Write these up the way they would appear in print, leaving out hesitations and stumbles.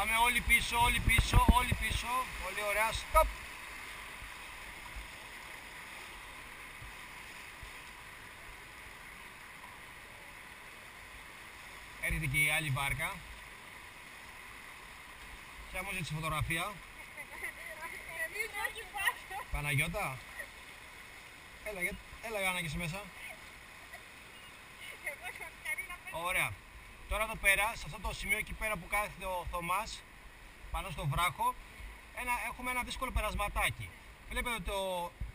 Πάμε όλοι πίσω, όλοι πίσω, όλοι πίσω. Πολύ ωραία. Stop. Έρχεται και η άλλη βάρκα. Ποια μου ζήτησε φωτογραφία? Παναγιώτα. Έλα Γιάννα και εσύ μέσα. Ωραία. Τώρα εδώ πέρα, σε αυτό το σημείο εκεί πέρα που κάθεται ο Θωμάς, πάνω στο βράχο, έχουμε ένα δύσκολο περασματάκι. Βλέπετε ότι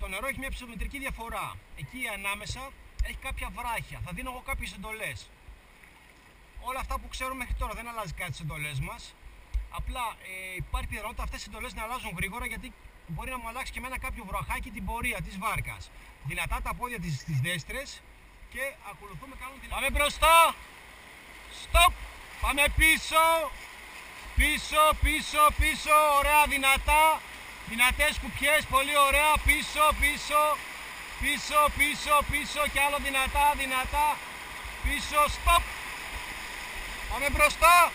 το νερό έχει μια ψηλομετρική διαφορά. Εκεί ανάμεσα έχει κάποια βράχια. Θα δίνω εγώ κάποιες εντολές. Όλα αυτά που ξέρουμε μέχρι τώρα, δεν αλλάζει κάτι στις εντολές μας. Απλά υπάρχει πιθανότητα αυτές οι εντολές να αλλάζουν γρήγορα, γιατί μπορεί να μου αλλάξει και εμένα κάποιο βραχάκι την πορεία της βάρκας. Δυνατά τα πόδια στις δέστρες και ακολουθούμε, κάνουμε την... Πάμε μπροστά! Stop! Πάμε πίσω! Πίσω, πίσω, πίσω! Ωραία, δυνατά! Δυνατές κουπιές, πολύ ωραία! Πίσω, πίσω! Πίσω, πίσω, πίσω και άλλο δυνατά, δυνατά! Πίσω, stop! Πάμε μπροστά!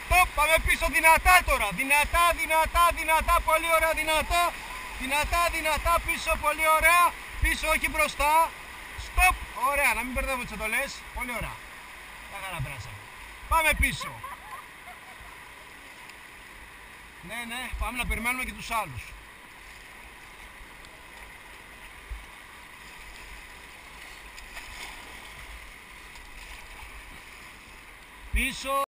Stop! Πάμε πίσω, δυνατά τώρα! Δυνατά, δυνατά, δυνατά, πολύ ωραία, δυνατά! Δυνατά, δυνατά, πίσω, πολύ ωραία! Πίσω, όχι μπροστά! Stop! Ωραία, να μην μπερδεύουμε τις εντολές. Πολύ ωραία. Τα χαρά περάσαμε. Πάμε πίσω. Ναι, πάμε να περιμένουμε και τους άλλους. Πίσω.